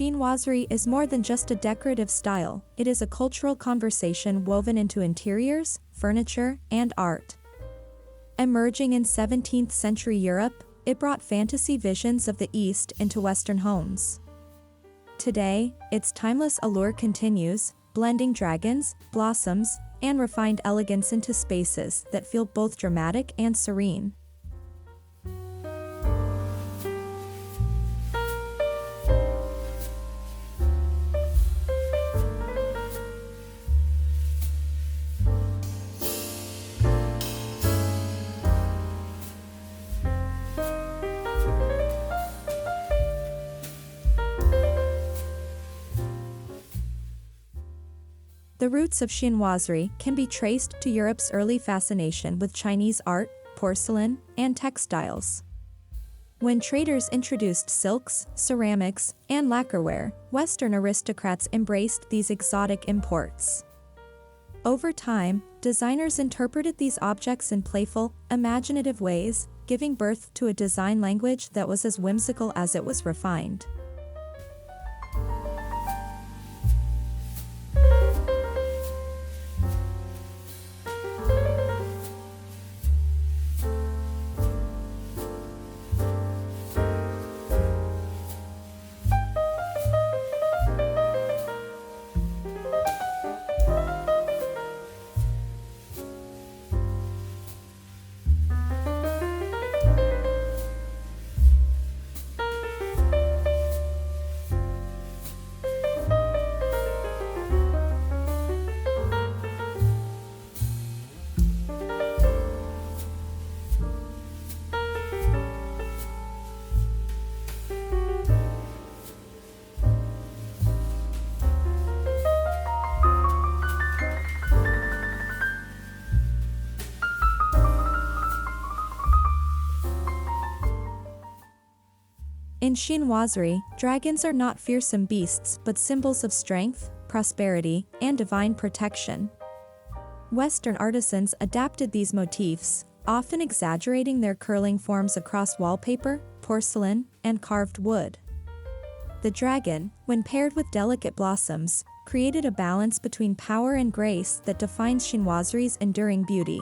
Chinoiserie is more than just a decorative style, it is a cultural conversation woven into interiors, furniture, and art. Emerging in 17th century Europe, it brought fantasy visions of the East into Western homes. Today, its timeless allure continues, blending dragons, blossoms, and refined elegance into spaces that feel both dramatic and serene. The roots of chinoiserie can be traced to Europe's early fascination with Chinese art, porcelain, and textiles. When traders introduced silks, ceramics, and lacquerware, Western aristocrats embraced these exotic imports. Over time, designers interpreted these objects in playful, imaginative ways, giving birth to a design language that was as whimsical as it was refined. In chinoiserie, dragons are not fearsome beasts but symbols of strength, prosperity, and divine protection. Western artisans adapted these motifs, often exaggerating their curling forms across wallpaper, porcelain, and carved wood. The dragon, when paired with delicate blossoms, created a balance between power and grace that defines chinoiserie's enduring beauty.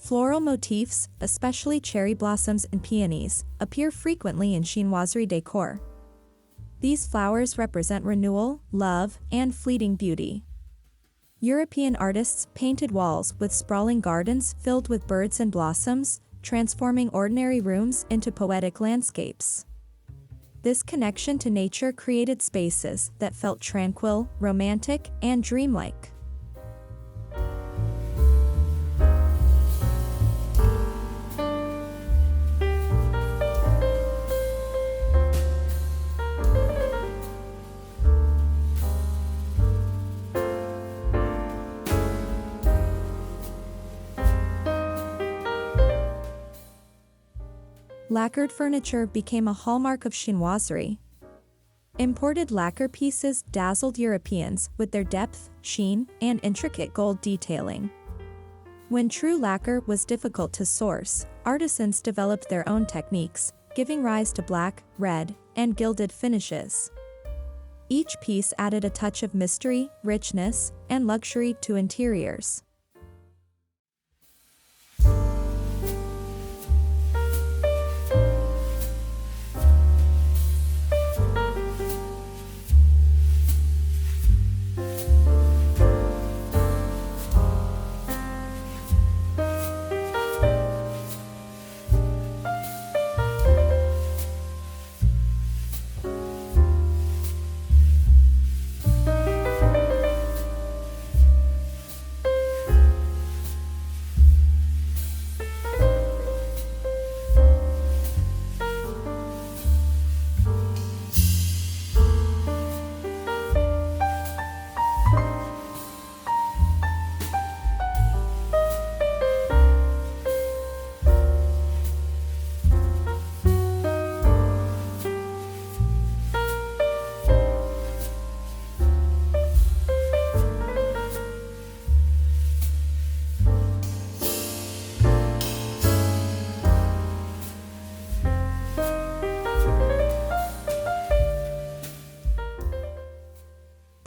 Floral motifs, especially cherry blossoms and peonies, appear frequently in chinoiserie decor. These flowers represent renewal, love, and fleeting beauty. European artists painted walls with sprawling gardens filled with birds and blossoms, transforming ordinary rooms into poetic landscapes. This connection to nature created spaces that felt tranquil, romantic, and dreamlike. Lacquered furniture became a hallmark of chinoiserie. Imported lacquer pieces dazzled Europeans with their depth, sheen, and intricate gold detailing. When true lacquer was difficult to source, artisans developed their own techniques, giving rise to black, red, and gilded finishes. Each piece added a touch of mystery, richness, and luxury to interiors.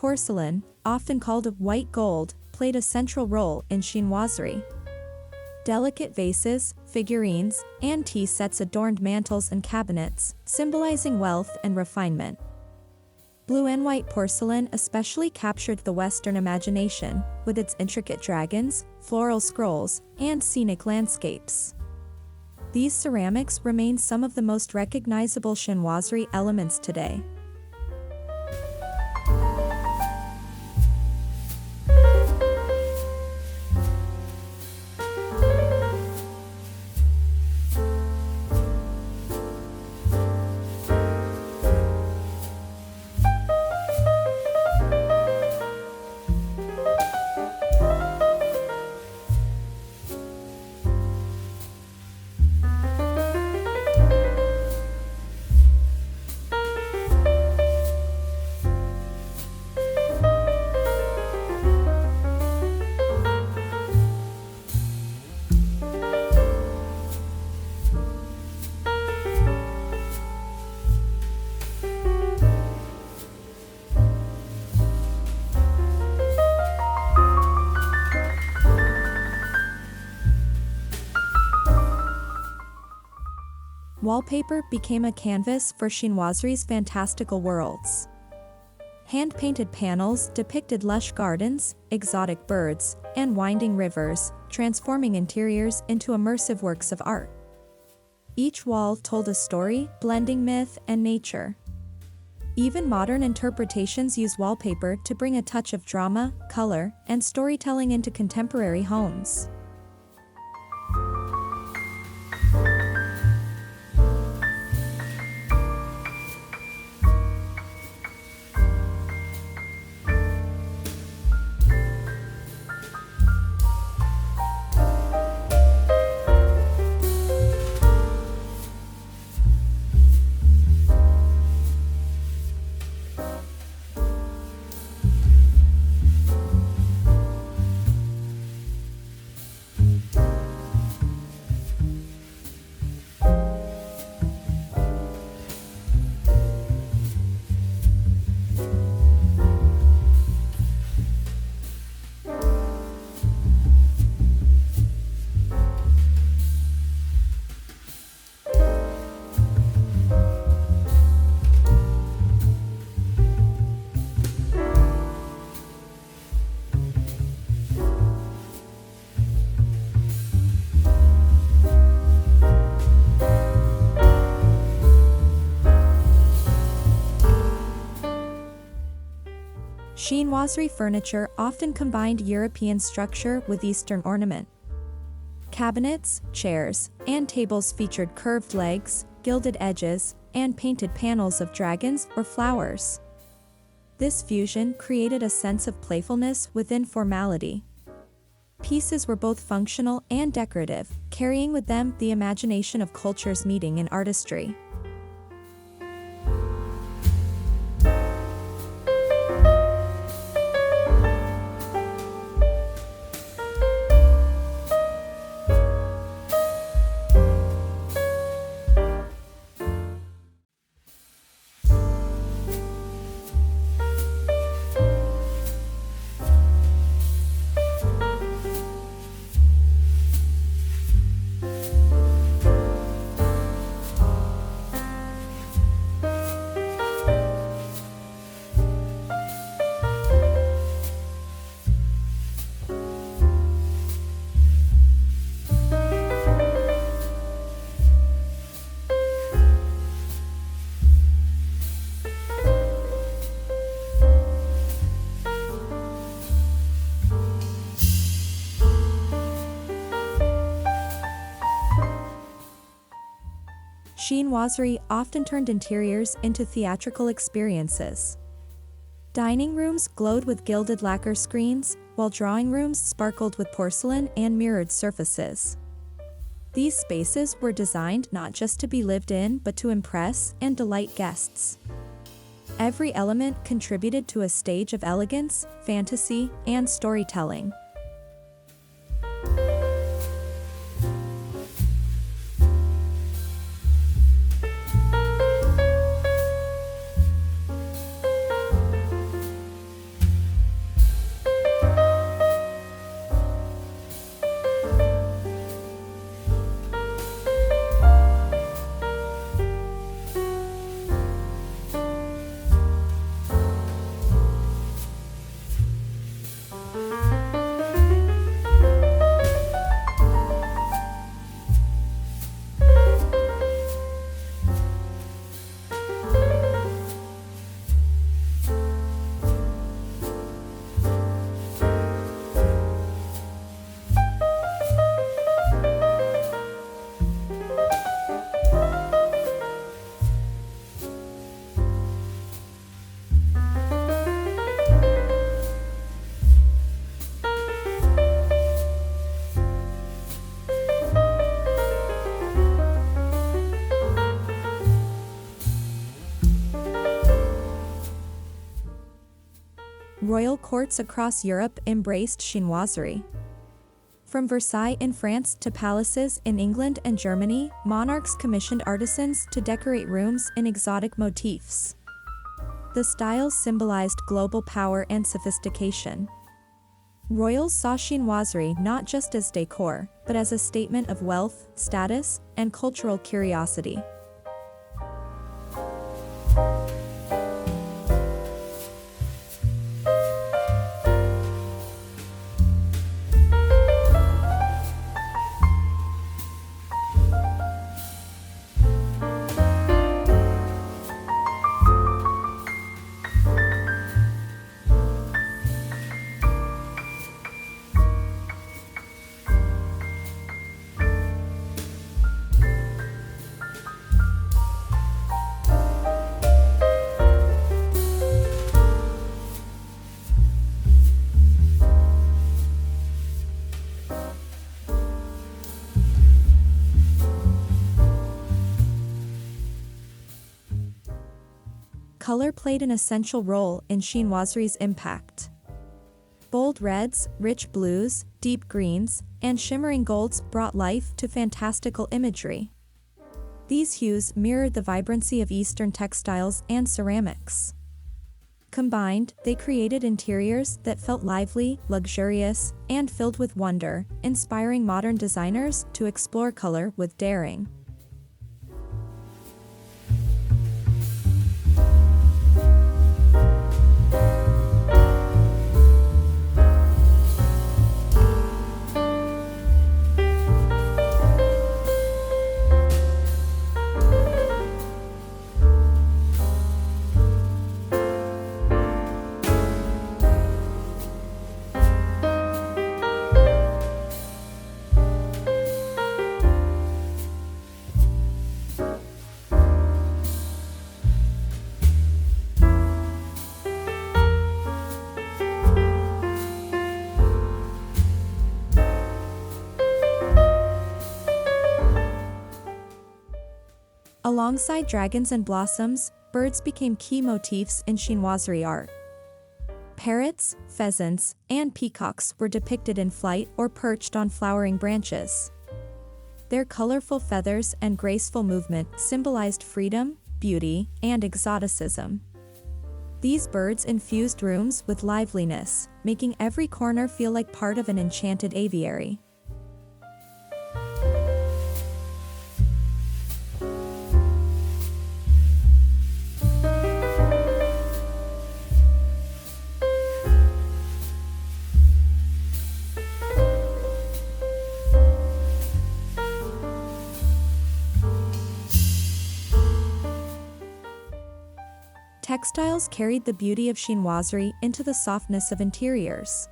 Porcelain, often called white gold, played a central role in chinoiserie. Delicate vases, figurines, and tea sets adorned mantels and cabinets, symbolizing wealth and refinement. Blue and white porcelain especially captured the Western imagination, with its intricate dragons, floral scrolls, and scenic landscapes. These ceramics remain some of the most recognizable chinoiserie elements today. Wallpaper became a canvas for chinoiserie's fantastical worlds. Hand-painted panels depicted lush gardens, exotic birds, and winding rivers, transforming interiors into immersive works of art. Each wall told a story, blending myth and nature. Even modern interpretations use wallpaper to bring a touch of drama, color, and storytelling into contemporary homes. Chinoiserie furniture often combined European structure with Eastern ornament. Cabinets, chairs, and tables featured curved legs, gilded edges, and painted panels of dragons or flowers. This fusion created a sense of playfulness within formality. Pieces were both functional and decorative, carrying with them the imagination of cultures meeting in artistry. Chinoiserie often turned interiors into theatrical experiences. Dining rooms glowed with gilded lacquer screens, while drawing rooms sparkled with porcelain and mirrored surfaces. These spaces were designed not just to be lived in but to impress and delight guests. Every element contributed to a stage of elegance, fantasy, and storytelling. Royal courts across Europe embraced chinoiserie. From Versailles in France to palaces in England and Germany, monarchs commissioned artisans to decorate rooms in exotic motifs. The styles symbolized global power and sophistication. Royals saw chinoiserie not just as decor, but as a statement of wealth, status, and cultural curiosity. Color played an essential role in chinoiserie's impact. Bold reds, rich blues, deep greens, and shimmering golds brought life to fantastical imagery. These hues mirrored the vibrancy of Eastern textiles and ceramics. Combined, they created interiors that felt lively, luxurious, and filled with wonder, inspiring modern designers to explore color with daring. Alongside dragons and blossoms, birds became key motifs in chinoiserie art. Parrots, pheasants, and peacocks were depicted in flight or perched on flowering branches. Their colorful feathers and graceful movement symbolized freedom, beauty, and exoticism. These birds infused rooms with liveliness, making every corner feel like part of an enchanted aviary. Textiles carried the beauty of chinoiserie into the softness of interiors.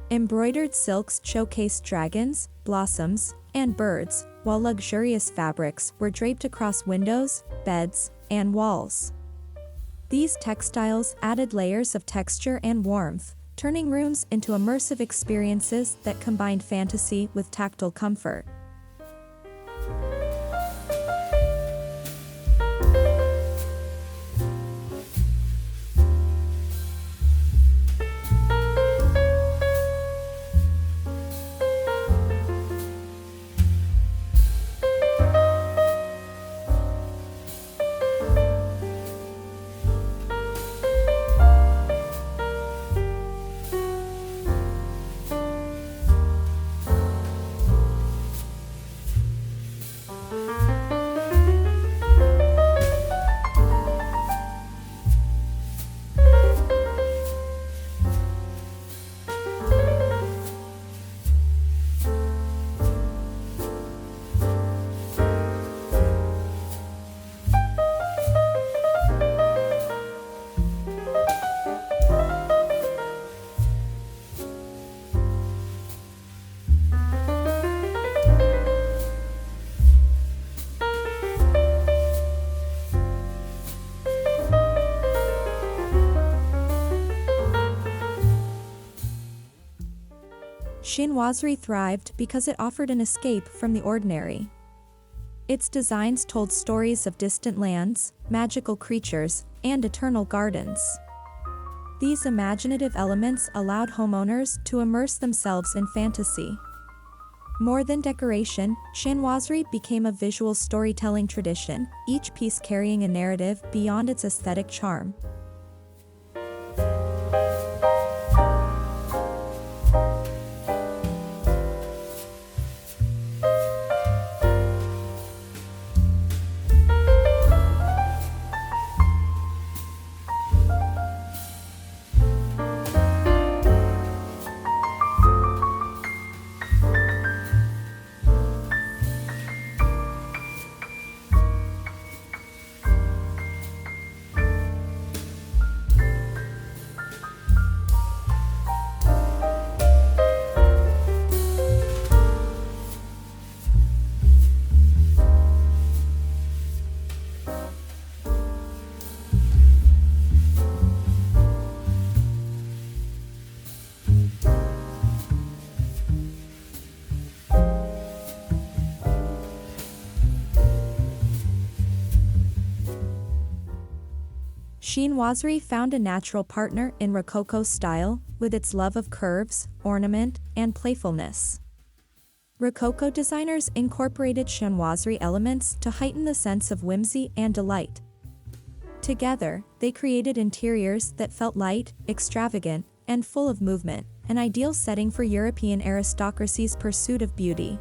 Embroidered silks showcased dragons, blossoms, and birds, while luxurious fabrics were draped across windows, beds, and walls. These textiles added layers of texture and warmth, turning rooms into immersive experiences that combined fantasy with tactile comfort. Chinoiserie thrived because it offered an escape from the ordinary. Its designs told stories of distant lands, magical creatures, and eternal gardens. These imaginative elements allowed homeowners to immerse themselves in fantasy. More than decoration, chinoiserie became a visual storytelling tradition, each piece carrying a narrative beyond its aesthetic charm. Chinoiserie found a natural partner in Rococo style, with its love of curves, ornament, and playfulness. Rococo designers incorporated chinoiserie elements to heighten the sense of whimsy and delight. Together, they created interiors that felt light, extravagant, and full of movement, an ideal setting for European aristocracy's pursuit of beauty.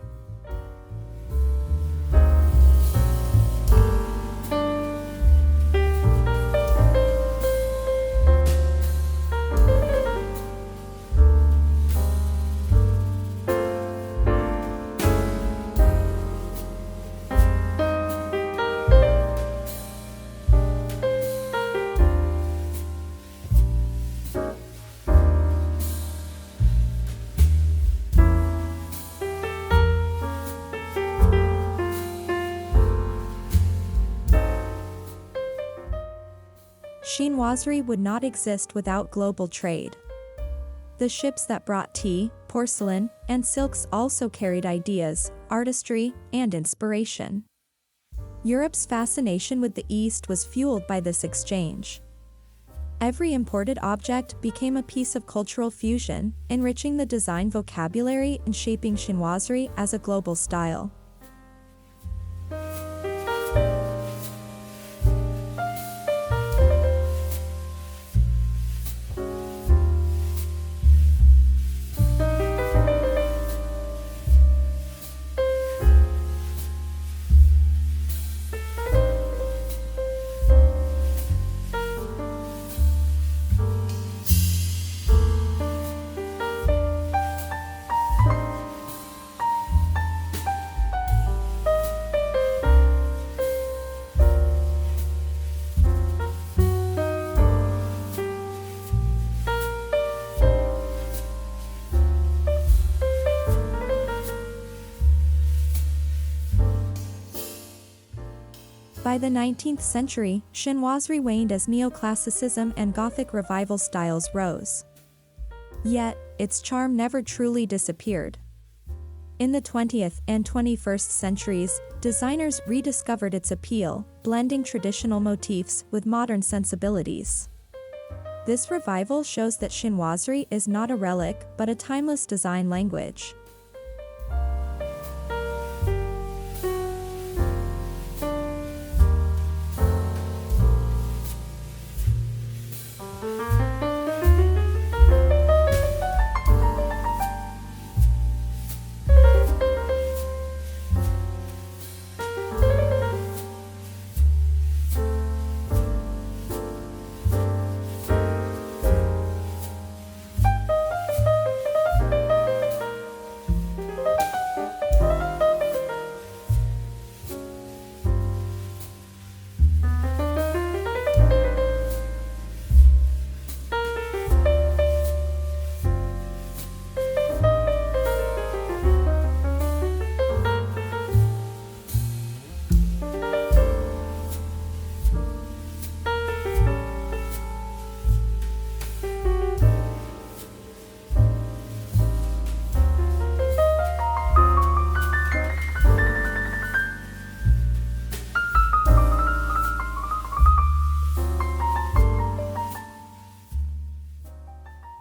Chinoiserie would not exist without global trade. The ships that brought tea, porcelain, and silks also carried ideas, artistry, and inspiration. Europe's fascination with the East was fueled by this exchange. Every imported object became a piece of cultural fusion, enriching the design vocabulary and shaping chinoiserie as a global style. By the 19th century, chinoiserie waned as neoclassicism and Gothic revival styles rose. Yet, its charm never truly disappeared. In the 20th and 21st centuries, designers rediscovered its appeal, blending traditional motifs with modern sensibilities. This revival shows that chinoiserie is not a relic but a timeless design language.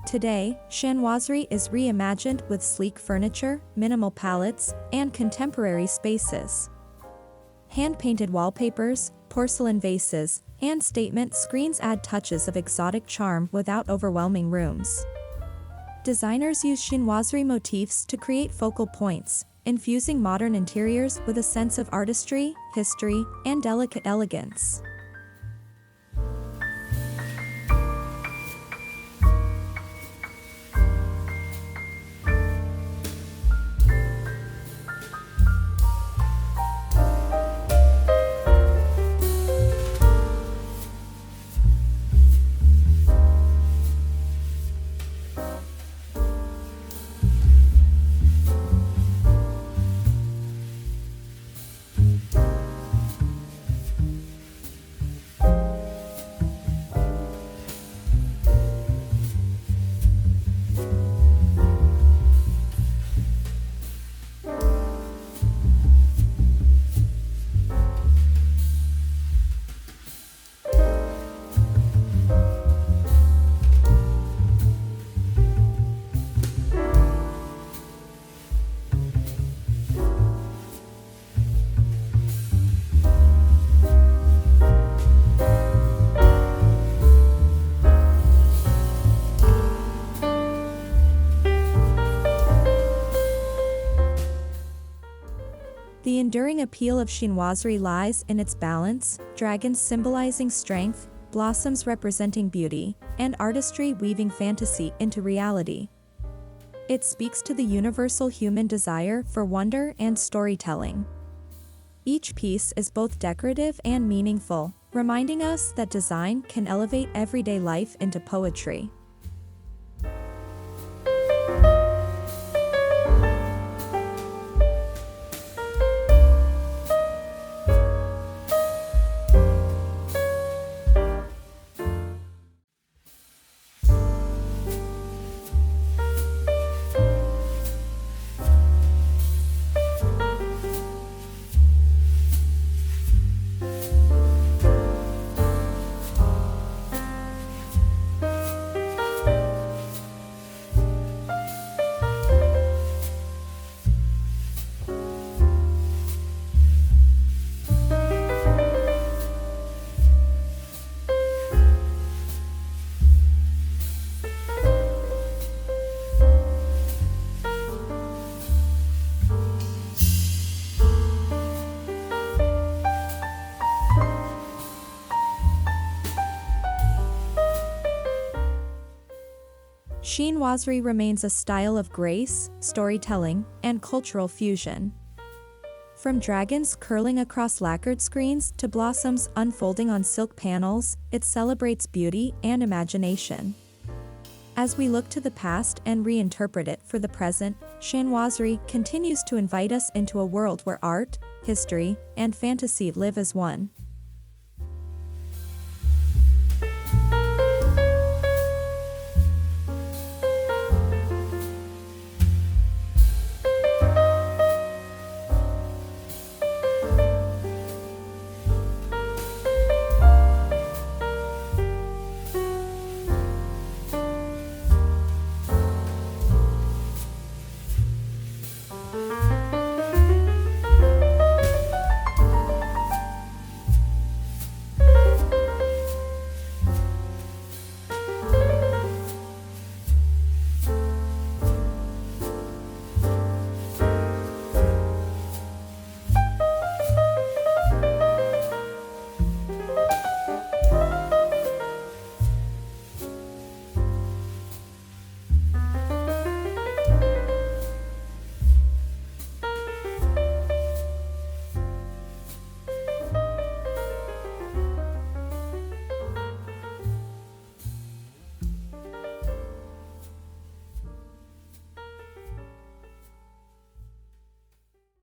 Today, Chinoiserie is reimagined with sleek furniture, minimal palettes, and contemporary spaces. Hand-painted wallpapers, porcelain vases, and statement screens add touches of exotic charm without overwhelming rooms. Designers use chinoiserie motifs to create focal points, infusing modern interiors with a sense of artistry, history, and delicate elegance. The enduring appeal of chinoiserie lies in its balance, dragons symbolizing strength, blossoms representing beauty, and artistry weaving fantasy into reality. It speaks to the universal human desire for wonder and storytelling. Each piece is both decorative and meaningful, reminding us that design can elevate everyday life into poetry. Chinoiserie remains a style of grace, storytelling, and cultural fusion. From dragons curling across lacquered screens to blossoms unfolding on silk panels, it celebrates beauty and imagination. As we look to the past and reinterpret it for the present, Chinoiserie continues to invite us into a world where art, history, and fantasy live as one.